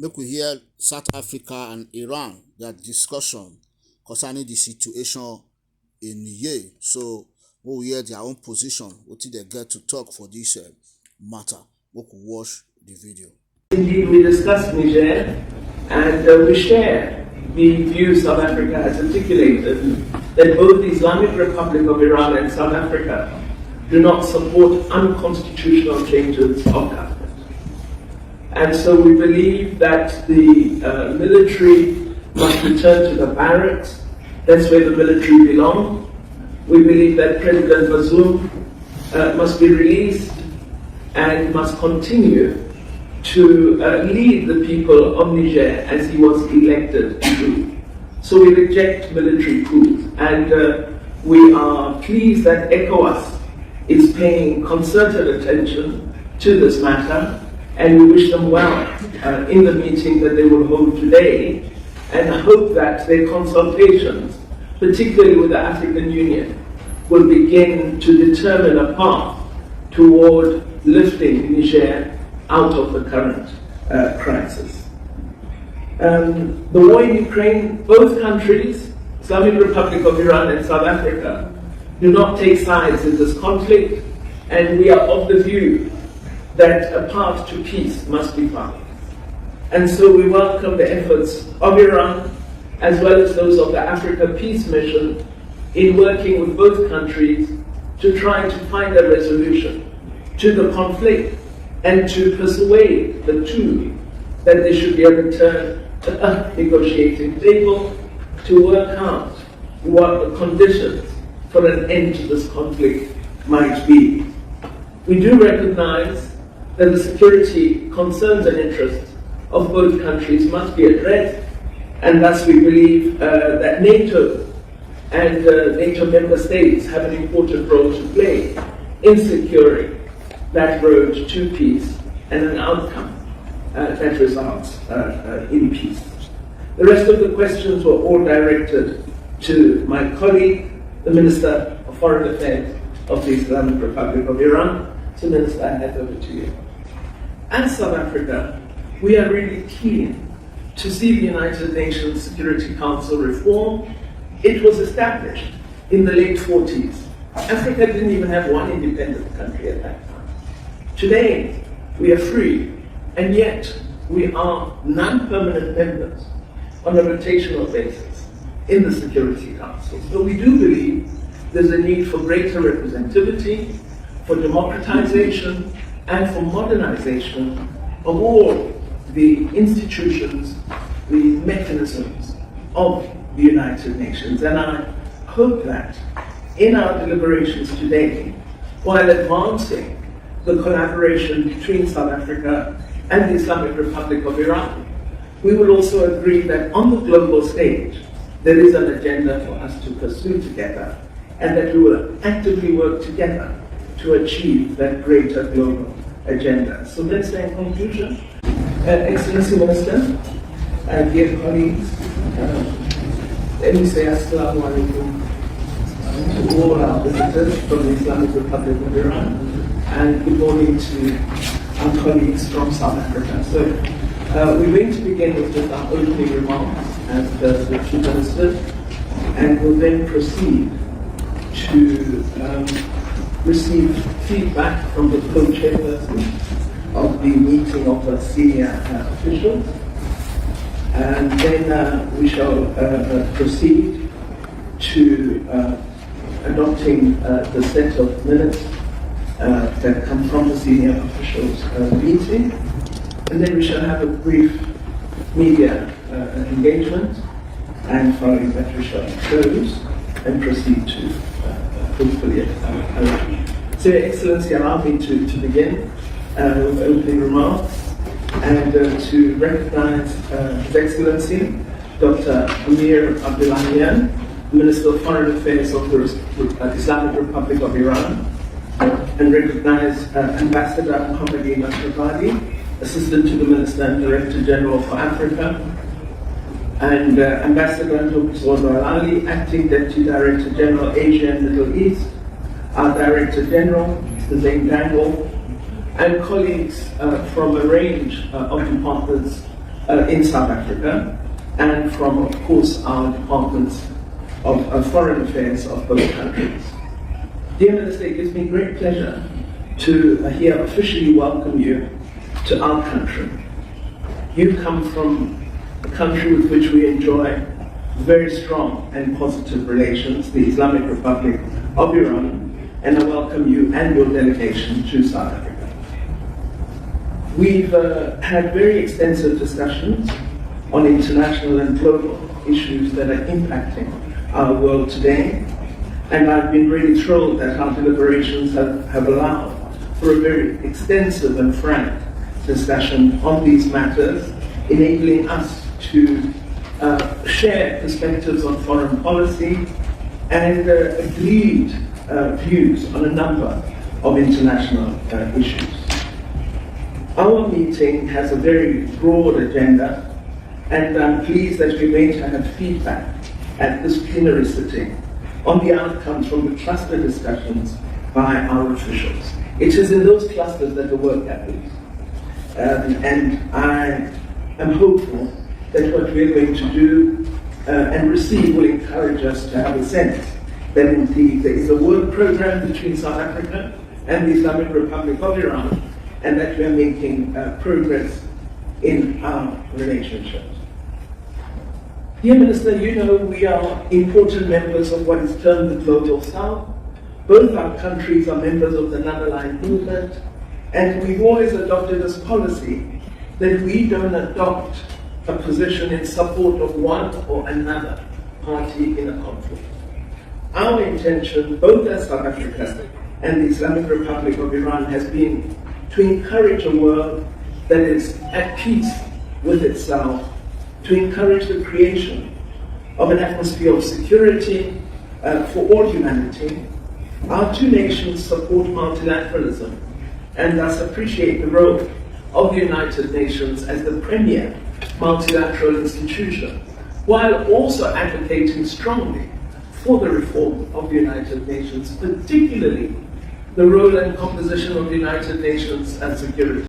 make we hear South Africa and Iran, their discussion concerning the situation in Niger. So we hear their own position, what they get to talk for this matter. We could watch the video. Indeed, we discussed Niger and we share the view South Africa has articulated that both the Islamic Republic of Iran and South Africa do not support unconstitutional changes of government. And so we believe that the military must return to the barracks. That's where the military belong. We believe that President Bazoum must be released and must continue to lead the people of Niger as he was elected to do. So we reject military coups, and we are pleased that ECOWAS is paying concerted attention to this matter, and we wish them well in the meeting that they will hold today, and hope that their consultations, particularly with the African Union, will begin to determine a path toward lifting Niger out of the current crisis. The war in Ukraine, both countries, Islamic Republic of Iran and South Africa, do not take sides in this conflict, and we are of the view that a path to peace must be found. And so we welcome the efforts of Iran, as well as those of the Africa Peace Mission, in working with both countries to try to find a resolution to the conflict and to persuade the two that there should be a return to a negotiating table to work out what the conditions for an end to this conflict might be. We do recognize that the security concerns and interests of both countries must be addressed, and thus we believe that NATO and NATO member states have an important role to play in securing that road to peace and an outcome that results in peace. The rest of the questions were all directed to my colleague, the Minister of Foreign Affairs of the Islamic Republic of Iran. So Minister, I hand over to you. As South Africa, we are really keen to see the United Nations Security Council reform. It was established in the late 40s. Africa didn't even have one independent country at that time. Today, we are free, and yet we are non-permanent members on a rotational basis in the Security Council. So we do believe there's a need for greater representativity, for democratization, and for modernization of all the institutions, the mechanisms of the United Nations. And I hope that in our deliberations today, while advancing the collaboration between South Africa and the Islamic Republic of Iran, we will also agree that on the global stage, there is an agenda for us to pursue together, and that we will actively work together to achieve that greater global agenda. So let's say in conclusion, Excellency Minister, dear colleagues, let me say Assalamu alaikum to all our visitors from the Islamic Republic of Iran, and good morning to our colleagues from South Africa. So we're going to begin with just our opening remarks as the Chief Minister, and we'll then proceed to receive feedback from the co-chairperson of the meeting of the senior officials, and then we shall proceed to adopting the set of minutes that come from the senior officials meeting, and then we shall have a brief media engagement, and following that we shall close and proceed to hopefully so Your Excellency, allow me to begin with opening remarks and to recognize His Excellency Dr. Amir Abdullahian, Minister of Foreign Affairs of the Islamic Republic of Iran, and recognize Ambassador Mohammadi Nasrabadi, Assistant to the Minister and Director General for Africa, and Ambassador Dr. Ali, Acting Deputy Director General Asia and Middle East, our Director General, Mr. Zain Dangle, and colleagues from a range of departments in South Africa, and from, of course, our departments of foreign affairs of both countries. Dear Minister, it gives me great pleasure to here officially welcome you to our country. You come from a country with which we enjoy very strong and positive relations, the Islamic Republic of Iran, and I welcome you and your delegation to South Africa. We've had very extensive discussions on international and global issues that are impacting our world today, and I've been really thrilled that our deliberations have allowed for a very extensive and frank discussion on these matters, enabling us to share perspectives on foreign policy and agreed views on a number of international issues. Our meeting has a very broad agenda, and I'm pleased that we're going to have feedback at this plenary sitting on the outcomes from the cluster discussions by our officials. It is in those clusters that the work happens. And I am hopeful that what we're going to do and receive will encourage us to have a sense that indeed there is a work program between South Africa and the Islamic Republic of Iran, and that we are making progress in our relationships. Dear Minister, you know we are important members of what is termed the Global South. Both our countries are members of the non-aligned movement, and we've always adopted this policy that we don't adopt a position in support of one or another party in a conflict. Our intention, both as South Africa and the Islamic Republic of Iran, has been to encourage a world that is at peace with itself, to encourage the creation of an atmosphere of security for all humanity. Our two nations support multilateralism and thus appreciate the role of the United Nations as the premier multilateral institution, while also advocating strongly for the reform of the United Nations, particularly the role and composition of the United Nations and Security